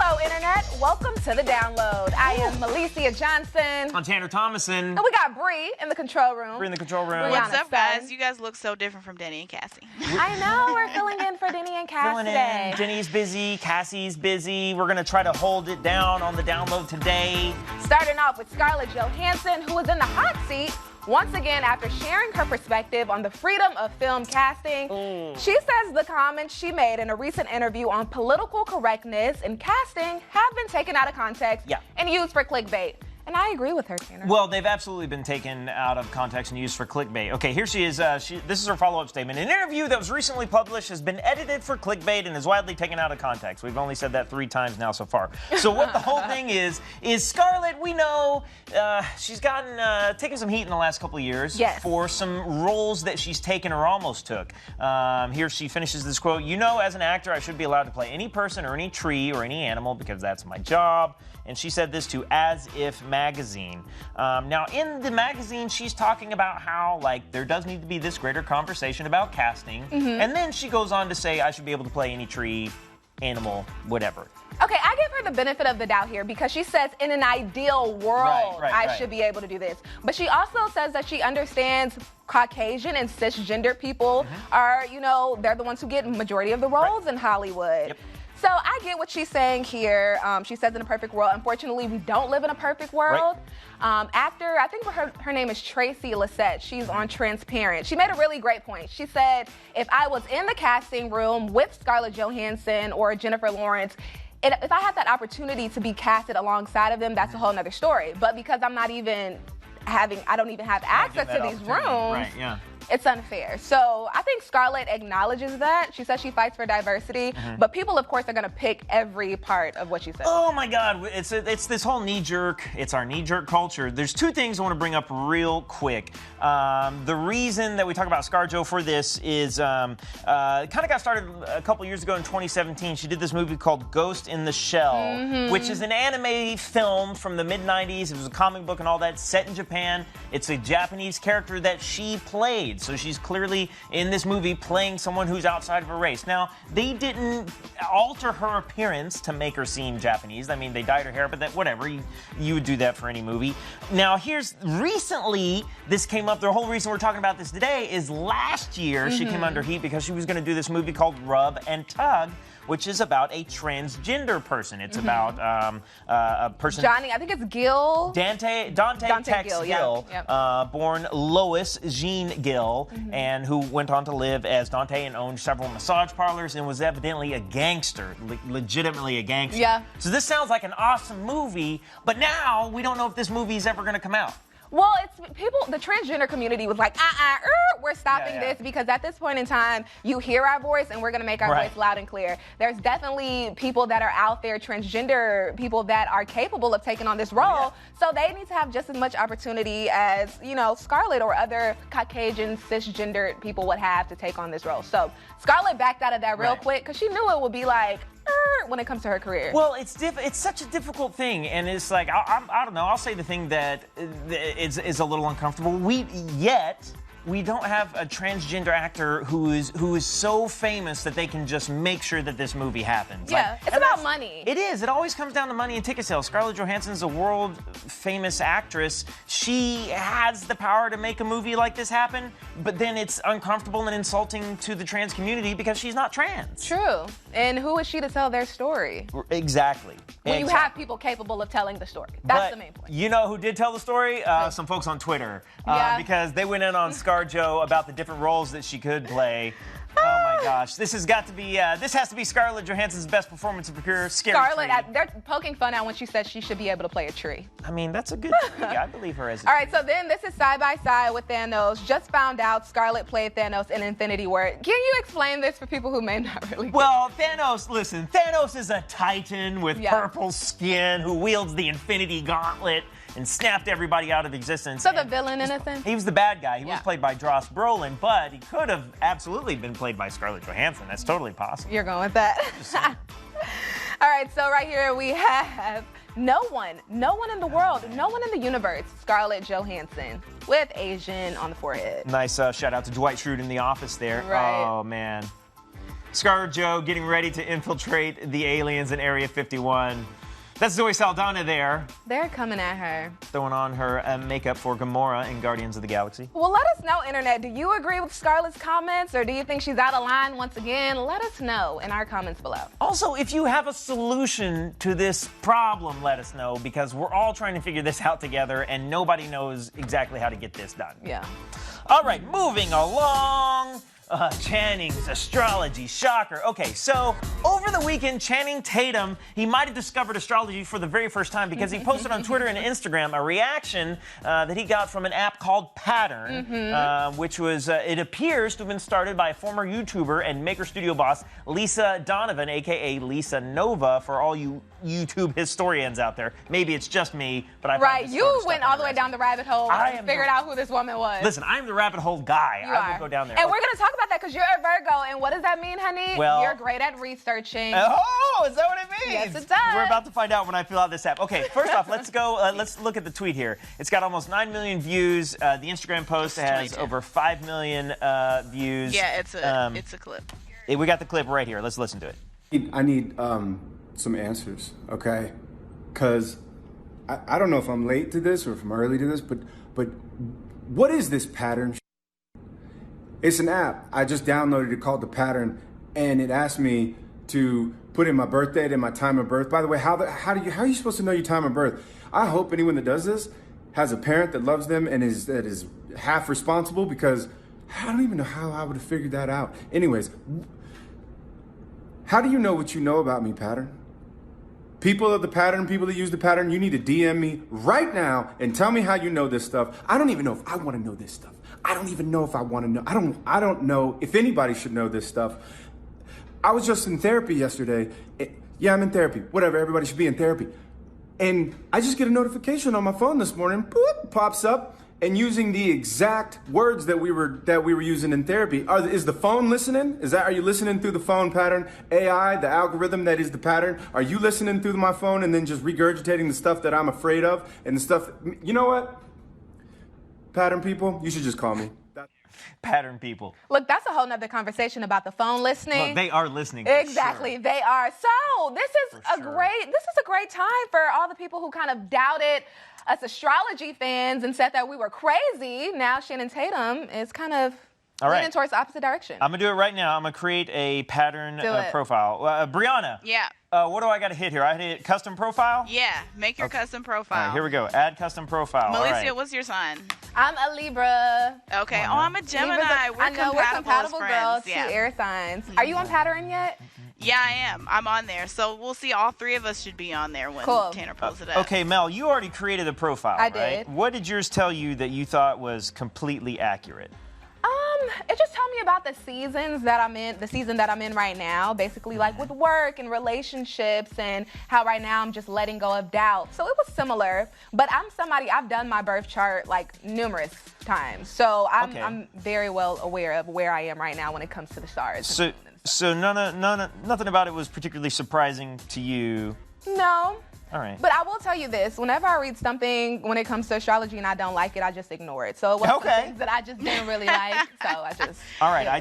Hello, Internet. Welcome to the Download. I am Meghan Johnson. I'm Tanner Thomason. And we got Bree in the control room. Bree in the control room. What's up, guys? You guys look so different from Denny and Cassie. I know. We're filling in for Denny and Cassie today. Denny's busy. Cassie's busy. We're going to try to hold it down on the Download today. Starting off with Scarlett Johansson, who was in the hot seat once again after sharing her perspective on the freedom of film casting. She says the comments she made in a recent interview on political correctness and casting have been taken out of context and used for clickbait. And I agree with her, Tanner. Well, they've absolutely been taken out of context and used for clickbait. Okay, here she is. This is her follow-up statement. An interview that was recently published has been edited for clickbait and is widely taken out of context. We've only said that 3 times now so far. So what the whole thing is Scarlett, we know she's gotten taken some heat in the last couple of years for some roles that she's taken or almost took. Here she finishes this quote, "You know, as an actor, I should be allowed to play any person or any tree or any animal because that's my job." And she said this to As If magazine. Now, in the magazine, she's talking about how, like, there does need to be this greater conversation about casting. And then she goes on to say, I should be able to play any tree, animal, whatever. Okay, I give her the benefit of the doubt here because she says in an ideal world, I should be able to do this. But she also says that she understands Caucasian and cisgender people are, you know, they're the ones who get majority of the roles in Hollywood. So I get what she's saying here. She says in a perfect world. Unfortunately, we don't live in a perfect world. Actor, I think her name is Tracy Lissette. She's on Transparent. She made a really great point. She said, if I was in the casting room with Scarlett Johansson or Jennifer Lawrence, if I had that opportunity to be casted alongside of them, that's a whole nother story. But because I'm not even I don't even have access to these rooms. It's unfair. So I think Scarlett acknowledges that. She says she fights for diversity, but people, of course, are going to pick every part of what she says. Oh, my God. It's this whole knee-jerk. It's our knee-jerk culture. There's 2 things I want to bring up real quick. The reason that we talk about ScarJo for this is it kind of got started a couple years ago in 2017. She did this movie called Ghost in the Shell, which is an anime film from the mid-90s. It was a comic book and all that, set in Japan. It's a Japanese character that she played. So she's clearly in this movie playing someone who's outside of her race. Now, they didn't alter her appearance to make her seem Japanese. I mean, they dyed her hair, but whatever. You would do that for any movie. Now, recently, this came up. The whole reason we're talking about this today is last year she came under heat because she was going to do this movie called Rub and Tug, which is about a transgender person. It's about a person... Johnny, I think it's Gill. Dante Tex Gill, born Lois Jean Gill, and who went on to live as Dante and owned several massage parlors and was evidently a gangster, legitimately a gangster. So this sounds like an awesome movie, but now we don't know if this movie is ever going to come out. Well, the transgender community was like, we're stopping this because at this point in time, you hear our voice and we're going to make our voice loud and clear. There's definitely people that are out there, transgender people that are capable of taking on this role. So they need to have just as much opportunity as, you know, Scarlett or other Caucasian cisgendered people would have to take on this role. So Scarlett backed out of that real quick because she knew it would be like, when it comes to her career. Well, it's such a difficult thing, and it's like, I don't know, I'll say the thing that is a little uncomfortable. We don't have a transgender actor who is so famous that they can just make sure that this movie happens. It's about money. It is. It always comes down to money and ticket sales. Scarlett Johansson is a world-famous actress. She has the power to make a movie like this happen, but then it's uncomfortable and insulting to the trans community because she's not trans. True. And who is she to tell their story? Exactly. When you have people capable of telling the story. That's the main point. You know who did tell the story? Some folks on Twitter. Because they went in on ScarJo about the different roles that she could play. Oh my gosh, this has to be Scarlett Johansson's best performance of a pure scary Scarlett, tree. they're poking fun at when she said she should be able to play a tree. I mean, that's a good tree. I believe her as a All right, so then this is side by side with Thanos. Just found out Scarlett played Thanos in Infinity War. Can you explain this for people who may not really get it? Well, listen, Thanos is a titan with purple skin who wields the Infinity Gauntlet and snapped everybody out of existence. So the villain, in a sense? He was the bad guy. He was played by Joss Brolin, but he could have absolutely been played by Scarlett Johansson. That's totally possible. You're going with that. All right, so right here we have no one in the world, no one in the universe, Scarlett Johansson with Asian on the forehead. Nice shout out to Dwight Schrute in The Office there. Right. Oh, man. ScarJo getting ready to infiltrate the aliens in Area 51. That's Zoe Saldana there. They're coming at her. Throwing on her makeup for Gamora in Guardians of the Galaxy. Well, let us know, Internet. Do you agree with Scarlett's comments, or do you think she's out of line once again? Let us know in our comments below. Also, if you have a solution to this problem, let us know, because we're all trying to figure this out together, and nobody knows exactly how to get this done. Yeah. All right, moving along. Channing's astrology shocker. Okay, so over the weekend, Channing Tatum, he might have discovered astrology for the very first time because he posted on Twitter and Instagram a reaction that he got from an app called Pattern, which was, it appears to have been started by a former YouTuber and Maker Studio boss, Lisa Donovan, aka Lisa Nova, for all you YouTube historians out there. Maybe it's just me, but I Right, you went all the way down the rabbit hole and figured out who this woman was. Listen, I'm the rabbit hole guy. I will go down there. And we're going to talk about that because you're a Virgo. And what does that mean, honey? Well, you're great at researching. Oh, is that what it means? Yes, it does. We're about to find out when I fill out this app. Okay, first off, let's go. Let's look at the tweet here. It's got almost 9 million views. The Instagram post has over 5 million views. Yeah, it's a clip. We got the clip right here. Let's listen to it. I need some answers, okay? Because I don't know if I'm late to this or if I'm early to this, but what is this Pattern? It's an app. I just downloaded it called The Pattern, and it asked me to put in my birth date and my time of birth. By the way, how are you supposed to know your time of birth? I hope anyone that does this has a parent that loves them and that is half responsible, because I don't even know how I would have figured that out. Anyways, how do you know what you know about me, Pattern? People of the Pattern, people that use the Pattern, you need to DM me right now and tell me how you know this stuff. I don't even know if I want to know this stuff. I don't even know if I want to know. I don't know if anybody should know this stuff. I was just in therapy yesterday. Yeah, I'm in therapy. Whatever, everybody should be in therapy. And I just get a notification on my phone this morning, boop, pops up, and using the exact words that we were using in therapy. Is the phone listening? Are you listening through the phone, Pattern? AI, the algorithm that is the Pattern. Are you listening through my phone and then just regurgitating the stuff that I'm afraid of and the stuff? You know what? Pattern people, you should just call me. Pattern people. Look, that's a whole nother conversation about the phone listening. Look, they are listening. Exactly, sure. They are. So this is a great time for all the people who kind of doubted us astrology fans and said that we were crazy. Now Channing Tatum is kind of leaning towards the opposite direction. I'm gonna do it right now. I'm gonna create a Pattern profile. Brianna. Yeah. What do I got to hit here? I hit custom profile? Yeah, make your custom profile. All right, here we go. Add custom profile. Melissa, what's your sign? I'm a Libra. Okay. Oh, I'm a Gemini. We're compatible girls, two air signs. Are you on Pattern yet? Yeah, I am. I'm on there. So we'll see. All three of us should be on there when Tanner pulls it up. Okay, Mel, you already created a profile, I right? did. What did yours tell you that you thought was completely accurate? It just told me about the season that I'm in right now, basically like with work and relationships, and how right now I'm just letting go of doubt. So it was similar, but I've done my birth chart like numerous times. So I'm very well aware of where I am right now when it comes to the stars. So nothing about it was particularly surprising to you? No. All right. But I will tell you this. Whenever I read something when it comes to astrology and I don't like it, I just ignore it. So it was some things that I just didn't really like. So I just... All right. I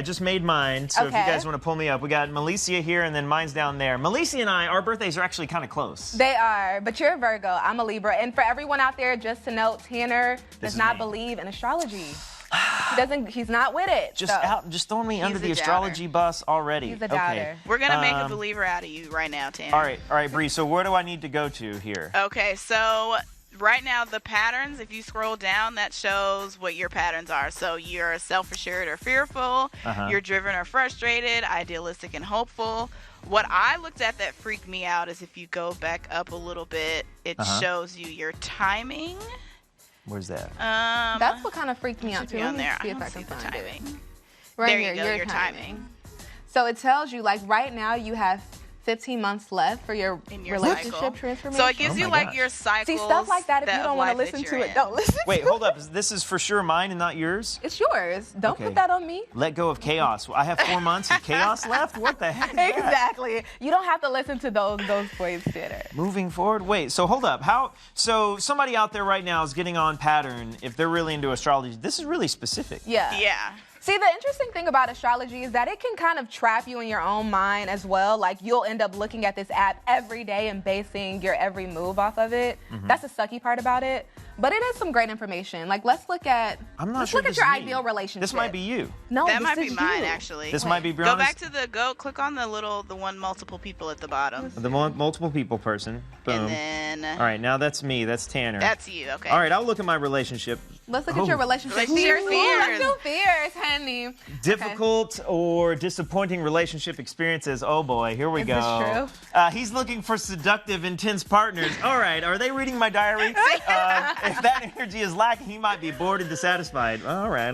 just made mine. So if you guys want to pull me up, we got Melissa here and then mine's down there. Melissa and I, our birthdays are actually kind of close. They are. But you're a Virgo. I'm a Libra. And for everyone out there, just to note, Tanner does not believe in astrology. He's not with it. Just throwing me under the astrology bus already. He's a doubter. Okay. We're going to make a believer out of you right now, Tanner. All right, Bree, so where do I need to go to here? Okay, so right now the patterns, if you scroll down, that shows what your patterns are. So you're self-assured or fearful, you're driven or frustrated, idealistic and hopeful. What I looked at that freaked me out is if you go back up a little bit, it shows you your timing. Where's that? That's what kind of freaked me out too. On there. See if I can find the timing. Right there here, you go, your timing. So it tells you, like, right now you have 15 months left for your relationship transformation. So it gives you like your cycles. See, stuff like that, if you don't want to listen to it, don't listen to it. Wait, hold up. This is for sure mine and not yours? It's yours. Don't put that on me. Let go of chaos. I have 4 months of chaos left? What the heck is that? Exactly. You don't have to listen to those ways, Tanner. Moving forward? Wait, so hold up. So somebody out there right now is getting on Pattern, if they're really into astrology. This is really specific. Yeah. Yeah. See, the interesting thing about astrology is that it can kind of trap you in your own mind as well. Like, you'll end up looking at this app every day and basing your every move off of it. That's the sucky part about it. But it is some great information. Like, let's look at your ideal relationship. This might be you. No, that this might be is mine, you. actually. This might be Brianna's. Go back to click on the one multiple people at the bottom. The multiple people person. Boom. And then. All right, now that's me. That's Tanner. That's you, okay. All right, I'll look at my relationship. Let's look at your relationship. Let's see your fears. Let's do fears, honey. Difficult or disappointing relationship experiences. Oh boy, here we go. Is this true? He's looking for seductive, intense partners. All right, are they reading my diary? If that energy is lacking, he might be bored and dissatisfied. All right.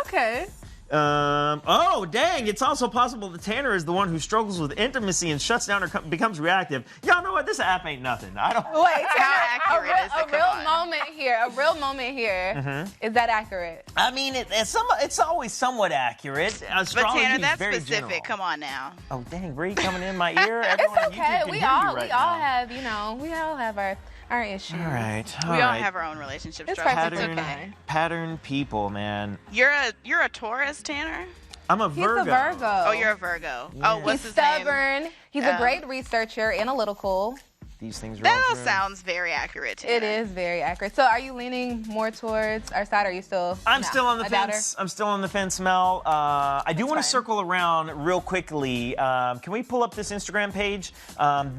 Okay. Oh, dang. It's also possible that Tanner is the one who struggles with intimacy and shuts down or becomes reactive. Y'all know what? This app ain't nothing. I don't. Wait, How accurate is it? A real moment here. Is that accurate? I mean, it's always somewhat accurate. But Astrology Tanner, is that's very specific. general. Come on now. Oh, dang. Bree coming in my ear. Everyone It's on okay. YouTube can We hear all you right have, now. we all have our issues. All right. We all have our own relationship It's struggles. perfect. It's okay. Pattern people, man. You're a Taurus, Tanner? I'm a He's Virgo. a Virgo. Oh, you're a Virgo. Yeah. Oh, what's He's his name? stubborn. He's a great researcher, analytical. These things are That all all true. sounds very accurate, Tanner. It is very accurate. So, are you leaning more towards our side? Or are you still? I'm still on the a doubter? fence. I'm still on the fence, Mel. I do want to fine. circle around real quickly. Can we pull up this Instagram page?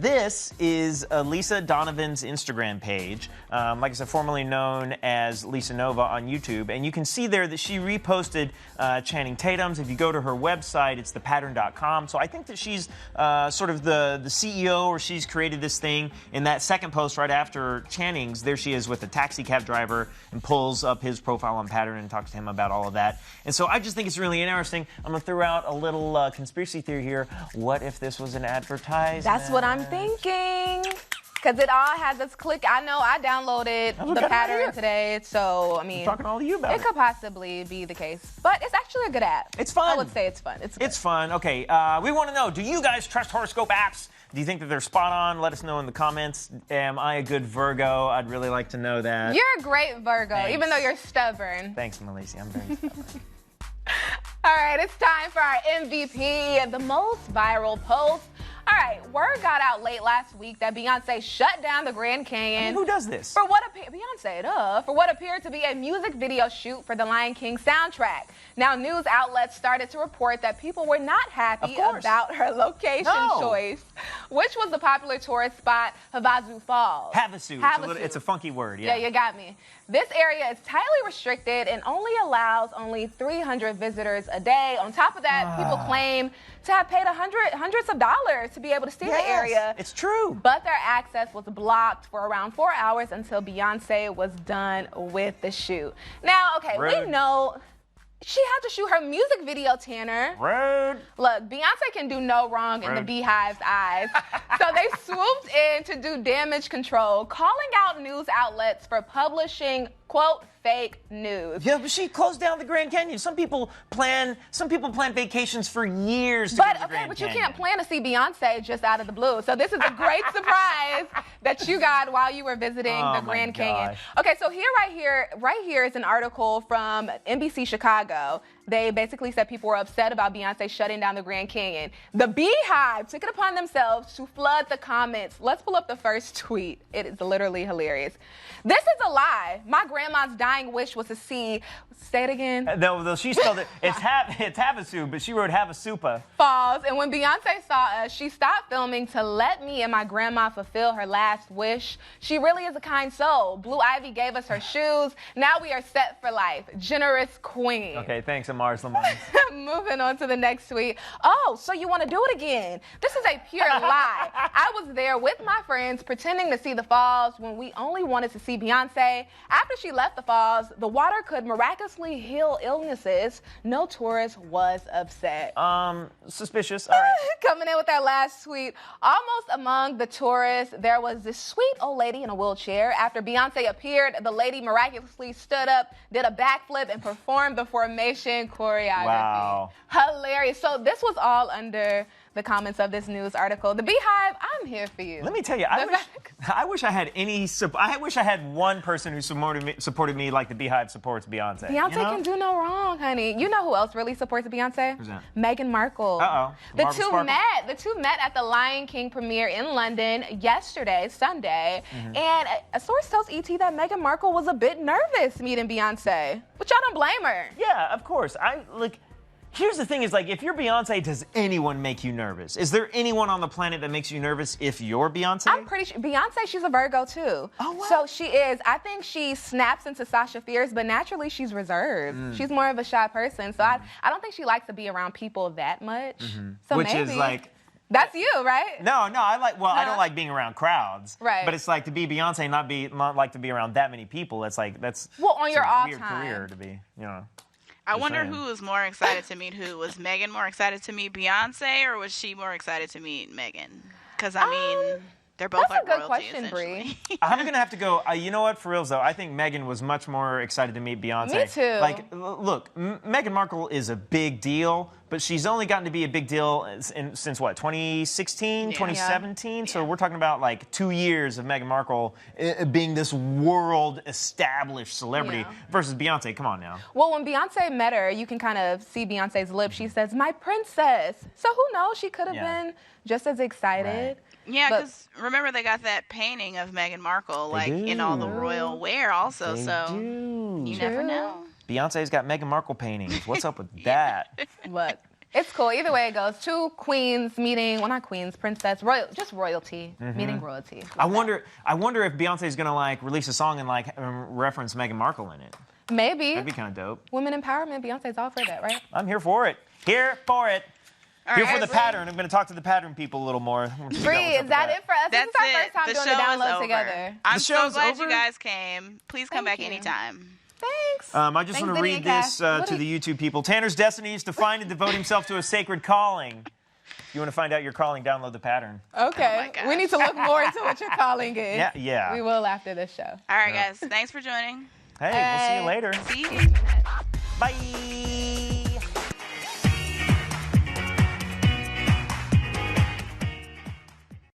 This is Lisa Donovan's Instagram page. Like I said, formerly known as Lisa Nova on YouTube. And you can see there that she reposted Channing Tatum's. If you go to her website, it's thepattern.com. So I think that she's sort of the CEO, or she's created this thing. In that second post right after Channing's, there she is with a taxi cab driver and pulls up his profile on Pattern and talks to him about all of that. And so I just think it's really interesting. I'm going to throw out a little conspiracy theory here. What if this was an advertisement? That's what I'm thinking. Because it all has this click. I know I downloaded the Pattern today, so I mean, I'm talking to all of you about it. It could possibly be the case, but it's actually a good app. It's fun. I would say it's fun. It's good. It's fun. Okay, we want to know, do you guys trust horoscope apps? Do you think that they're spot on? Let us know in the comments. Am I a good Virgo? I'd really like to know that. You're a great Virgo, Thanks. even though you're stubborn. Thanks, Melissa. I'm very stubborn. All right, it's time for our MVP, the most viral post. All right, word got out late last week that Beyonce shut down the Grand Canyon. Who does this? For what appeared to be a music video shoot for the Lion King soundtrack. Now, news outlets started to report that people were not happy about her location choice, which was the popular tourist spot Havasu Falls. Havasu. It's a funky word. Yeah, you got me. This area is tightly restricted and only allows 300 visitors a day. On top of that, people claim to have paid hundreds of dollars to be able to see the area. It's true. But their access was blocked for around 4 hours until Beyonce was done with the shoot. Now, okay, Rude. we know she had to shoot her music video, Tanner. Rude. Look, Beyonce can do no wrong in the Beehive's eyes. So they swooped in to do damage control, calling out news outlets for publishing, quote, fake news. Yeah, but she closed down the Grand Canyon. Some people plan vacations for years to go to the Grand But Canyon. you can't plan to see Beyonce just out of the blue. So this is a great surprise that you got while you were visiting the Grand Canyon. Okay, so right here is an article from NBC Chicago. They basically said people were upset about Beyonce shutting down the Grand Canyon. The Beehive took it upon themselves to flood the comments. Let's pull up the first tweet. It is literally hilarious. This is a lie. My grandma's dying wish was to see, say it again. No, she spelled it. It's Havasu, but she wrote Havasupa. Falls. And when Beyonce saw us, she stopped filming to let me and my grandma fulfill her last wish. She really is a kind soul. Blue Ivy gave us her shoes. Now we are set for life. Generous queen. Okay, thanks, Amars Lamont. Moving on to the next tweet. Oh, so you want to do it again? This is a pure lie. I was there with my friends pretending to see the falls when we only wanted to see Beyonce. After she left the falls, the water could miraculously heal illnesses. No tourist was upset. Suspicious. All right. Coming in with our last tweet. Almost among the tourists, there was this sweet old lady in a wheelchair. After Beyonce appeared, the lady miraculously stood up, did a backflip, and performed the formation choreography. Wow. Hilarious. So this was all under the comments of this news article. The Beehive, I'm here for you. Let me tell you, I wish I had I wish I had one person who supported me like the Beehive supports Beyonce. Beyonce can do no wrong, honey. You know who else really supports Beyonce? Who's that? Meghan Markle. Uh-oh. The two met at the Lion King premiere in London yesterday, Sunday. And a source tells ET that Meghan Markle was a bit nervous meeting Beyonce. But y'all don't blame her. Yeah, of course. Here's the thing is, like, if you're Beyonce, does anyone make you nervous? Is there anyone on the planet that makes you nervous if you're Beyonce? I'm pretty sure. Beyonce, she's a Virgo, too. Oh, what? So she is. I think she snaps into Sasha Fierce, but naturally she's reserved. She's more of a shy person. So I don't think she likes to be around people that much. So Which maybe. is like... That's you, right? No, I don't like being around crowds. Right. But it's like to be Beyonce, not like to be around that many people. It's like, that's... Well, on your off weird time. career to be, you know... I wonder who was more excited to meet who. Was Meghan more excited to meet Beyonce, or was she more excited to meet Meghan? Because, I mean, they're both that's like a good royalty, question, Bree. I'm going to have to go, you know what, for reals, though, I think Meghan was much more excited to meet Beyonce. Me too. Like, look, Meghan Markle is a big deal, but she's only gotten to be a big deal since, what, 2016, 2017? So we're talking about, like, 2 years of Meghan Markle being this world-established celebrity versus Beyonce. Come on now. Well, when Beyonce met her, you can kind of see Beyonce's lips. She says, "My princess." So who knows? She could have been just as excited. Right. Yeah, because remember they got that painting of Meghan Markle, like, in all the royal wear also, you never know. Beyonce's got Meghan Markle paintings. What's up with that? Look, it's cool. Either way it goes. Two queens meeting, well, not queens, princess, just royalty, meeting royalty. I wonder if Beyonce's going to, like, release a song and, like, reference Meghan Markle in it. Maybe. That'd be kind of dope. Women empowerment, Beyonce's all for that, right? I'm here for it. Here for it. All Here right, for the pattern. I'm going to talk to the pattern people a little more. Bree, is that it for us? That's this is our first time doing the download together. I'm The so show's glad over? you guys came. Please come Thank back you. anytime. Thanks. I just want to read this to the YouTube people. Tanner's destiny is to find and devote himself to a sacred calling. If you want to find out your calling, download the pattern. Okay. Oh We need to look more into what your calling is. Yeah. We will after this show. All right, guys. Thanks for joining. Hey, we'll see you later. See you. Bye.